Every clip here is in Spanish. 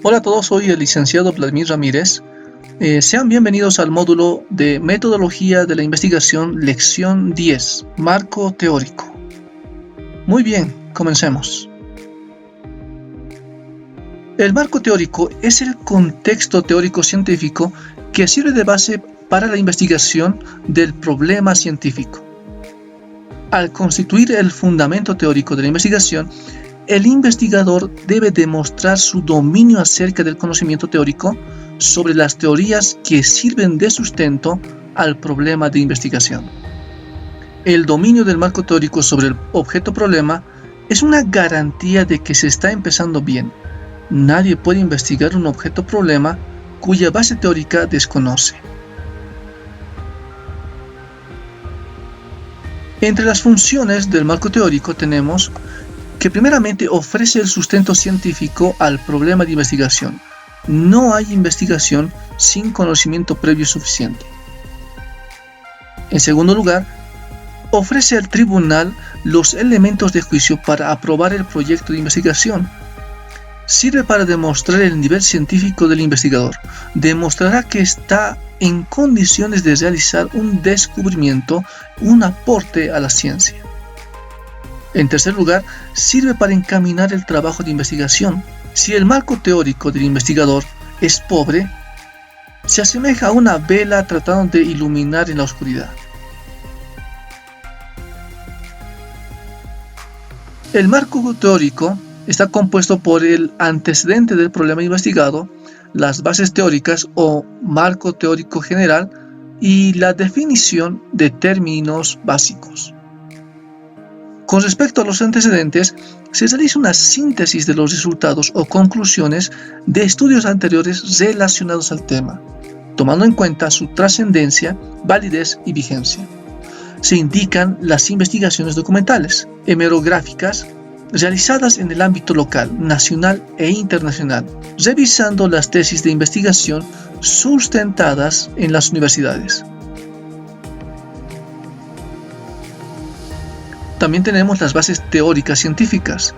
Hola a todos, soy el licenciado Vladimir Ramírez. Sean bienvenidos al módulo de Metodología de la Investigación, lección 10, Marco Teórico. Muy bien, comencemos. El marco teórico es el contexto teórico científico que sirve de base para la investigación del problema científico. Al constituir el fundamento teórico de la investigación, el investigador debe demostrar su dominio acerca del conocimiento teórico sobre las teorías que sirven de sustento al problema de investigación. El dominio del marco teórico sobre el objeto problema es una garantía de que se está empezando bien. Nadie puede investigar un objeto problema cuya base teórica desconoce. Entre las funciones del marco teórico tenemos que primeramente ofrece el sustento científico al problema de investigación. No hay investigación sin conocimiento previo suficiente. En segundo lugar, ofrece al tribunal los elementos de juicio para aprobar el proyecto de investigación. Sirve para demostrar el nivel científico del investigador. Demostrará que está en condiciones de realizar un descubrimiento, un aporte a la ciencia. En tercer lugar, sirve para encaminar el trabajo de investigación. Si el marco teórico del investigador es pobre, se asemeja a una vela tratando de iluminar en la oscuridad. El marco teórico está compuesto por el antecedente del problema investigado, las bases teóricas o marco teórico general y la definición de términos básicos. Con respecto a los antecedentes, se realiza una síntesis de los resultados o conclusiones de estudios anteriores relacionados al tema, tomando en cuenta su trascendencia, validez y vigencia. Se indican las investigaciones documentales, hemerográficas, realizadas en el ámbito local, nacional e internacional, revisando las tesis de investigación sustentadas en las universidades. También tenemos las bases teóricas científicas.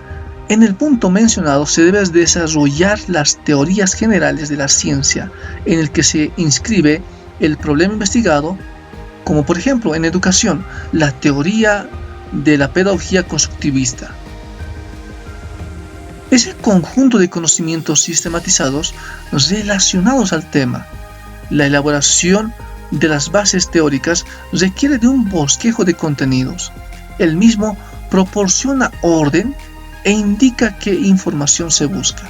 En el punto mencionado se debe desarrollar las teorías generales de la ciencia en el que se inscribe el problema investigado, como por ejemplo en educación, la teoría de la pedagogía constructivista. Es el conjunto de conocimientos sistematizados relacionados al tema. La elaboración de las bases teóricas requiere de un bosquejo de contenidos. El mismo proporciona orden e indica qué información se busca.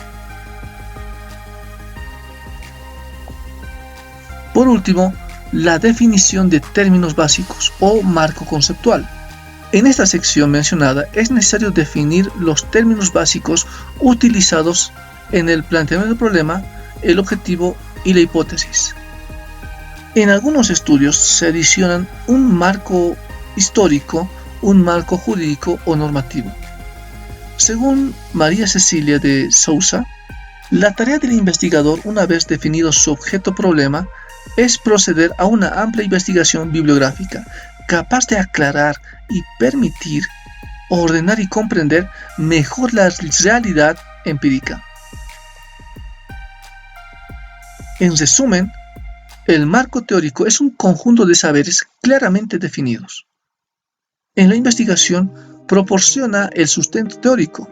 Por último, la definición de términos básicos o marco conceptual. En esta sección mencionada es necesario definir los términos básicos utilizados en el planteamiento del problema, el objetivo y la hipótesis. En algunos estudios se adicionan un marco histórico, un marco jurídico o normativo. Según María Cecilia de Sousa, la tarea del investigador, una vez definido su objeto problema, es proceder a una amplia investigación bibliográfica, capaz de aclarar y permitir ordenar y comprender mejor la realidad empírica. En resumen, el marco teórico es un conjunto de saberes claramente definidos. En la investigación proporciona el sustento teórico.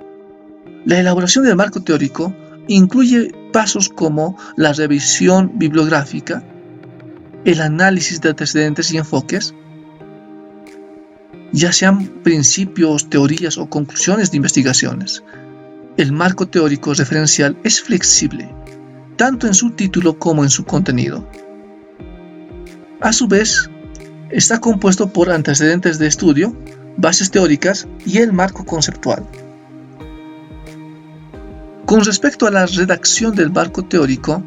La elaboración del marco teórico incluye pasos como la revisión bibliográfica, el análisis de antecedentes y enfoques, ya sean principios, teorías o conclusiones de investigaciones. El marco teórico referencial es flexible, tanto en su título como en su contenido. A su vez, está compuesto por antecedentes de estudio, bases teóricas y el marco conceptual. Con respecto a la redacción del marco teórico,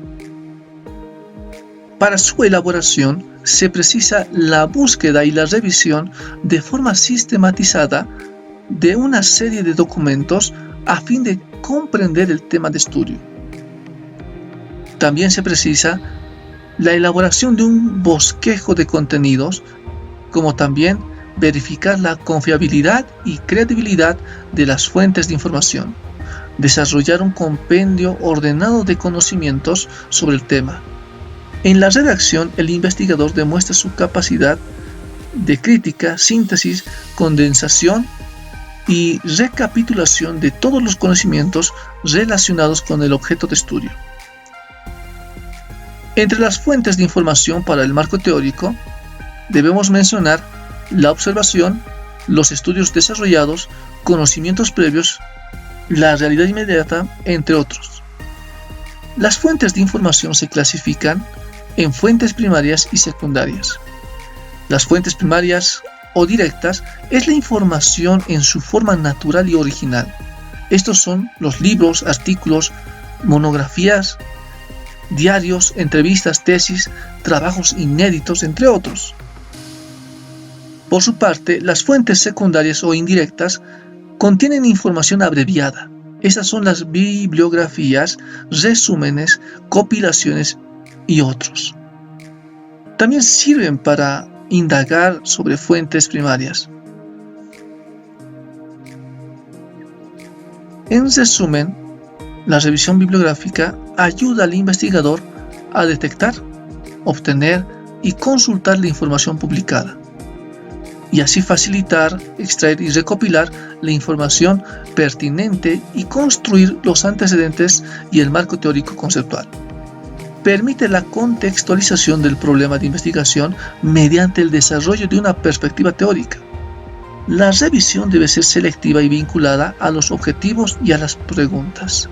para su elaboración se precisa la búsqueda y la revisión de forma sistematizada de una serie de documentos a fin de comprender el tema de estudio. También se precisa la elaboración de un bosquejo de contenidos, como también verificar la confiabilidad y credibilidad de las fuentes de información. desarrollar un compendio ordenado de conocimientos sobre el tema. En la redacción, el investigador demuestra su capacidad de crítica, síntesis, condensación y recapitulación de todos los conocimientos relacionados con el objeto de estudio. Entre las fuentes de información para el marco teórico, debemos mencionar la observación, los estudios desarrollados, conocimientos previos, la realidad inmediata, entre otros. Las fuentes de información se clasifican en fuentes primarias y secundarias. Las fuentes primarias o directas es la información en su forma natural y original. Estos son los libros, artículos, monografías, diarios, entrevistas, tesis, trabajos inéditos, entre otros. Por su parte, las fuentes secundarias o indirectas contienen información abreviada. Estas son las bibliografías, resúmenes, compilaciones y otros. También sirven para indagar sobre fuentes primarias. En resumen, la revisión bibliográfica ayuda al investigador a detectar, obtener y consultar la información publicada, y así facilitar, extraer y recopilar la información pertinente y construir los antecedentes y el marco teórico conceptual. Permite la contextualización del problema de investigación mediante el desarrollo de una perspectiva teórica. La revisión debe ser selectiva y vinculada a los objetivos y a las preguntas.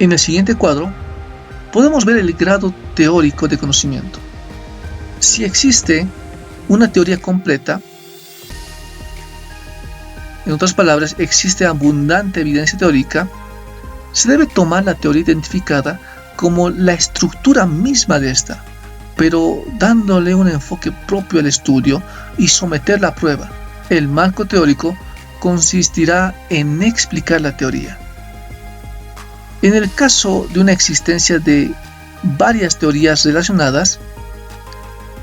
En el siguiente cuadro, podemos ver el grado teórico de conocimiento. Si existe una teoría completa, en otras palabras, existe abundante evidencia teórica, se debe tomar la teoría identificada como la estructura misma de esta, pero dándole un enfoque propio al estudio y someterla a prueba. El marco teórico consistirá en explicar la teoría. En el caso de una existencia de varias teorías relacionadas,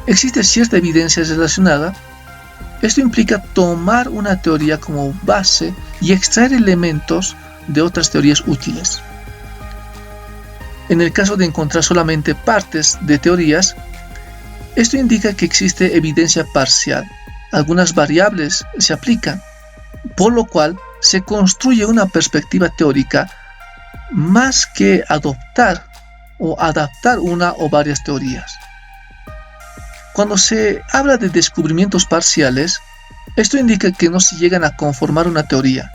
existe cierta evidencia relacionada. Esto implica tomar una teoría como base y extraer elementos de otras teorías útiles. En el caso de encontrar solamente partes de teorías, esto indica que existe evidencia parcial. Algunas variables se aplican, por lo cual se construye una perspectiva teórica más que adoptar o adaptar una o varias teorías. Cuando se habla de descubrimientos parciales, esto indica que no se llegan a conformar una teoría,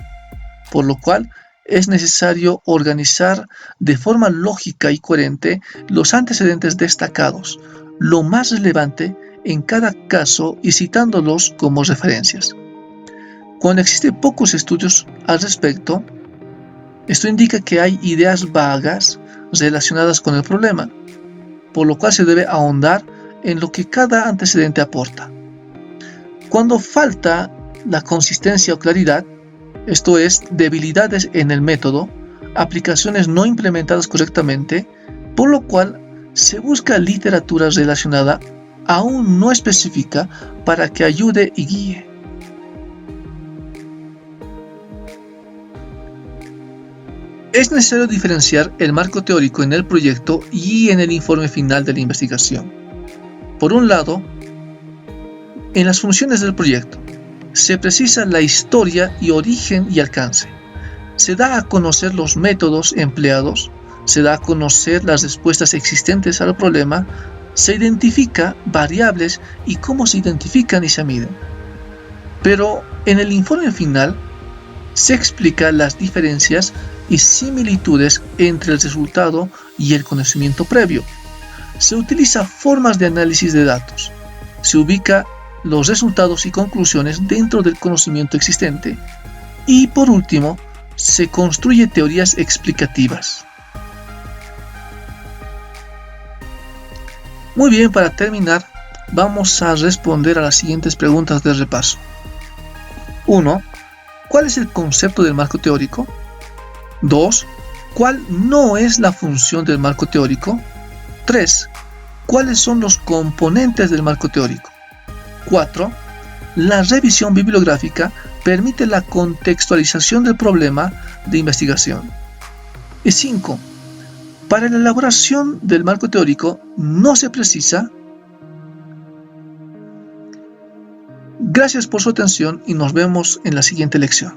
por lo cual es necesario organizar de forma lógica y coherente los antecedentes destacados, lo más relevante en cada caso y citándolos como referencias. Cuando existen pocos estudios al respecto, esto indica que hay ideas vagas relacionadas con el problema, por lo cual se debe ahondar en lo que cada antecedente aporta. Cuando falta la consistencia o claridad, esto es, debilidades en el método, aplicaciones no implementadas correctamente, por lo cual se busca literatura relacionada aún no específica para que ayude y guíe. Es necesario diferenciar el marco teórico en el proyecto y en el informe final de la investigación. Por un lado, en las funciones del proyecto, se precisa la historia y origen y alcance. Se da a conocer los métodos empleados, se da a conocer las respuestas existentes al problema, se identifica variables y cómo se identifican y se miden. Pero en el informe final, se explican las diferencias y similitudes entre el resultado y el conocimiento previo. Se utiliza formas de análisis de datos. Se ubica los resultados y conclusiones dentro del conocimiento existente. Y por último, se construye teorías explicativas. Muy bien, para terminar, vamos a responder a las siguientes preguntas de repaso. 1. ¿Cuál es el concepto del marco teórico? 2. ¿Cuál no es la función del marco teórico? 3. ¿Cuáles son los componentes del marco teórico? 4. La revisión bibliográfica permite la contextualización del problema de investigación. Y 5. Para la elaboración del marco teórico no se precisa. Gracias por su atención y nos vemos en la siguiente lección.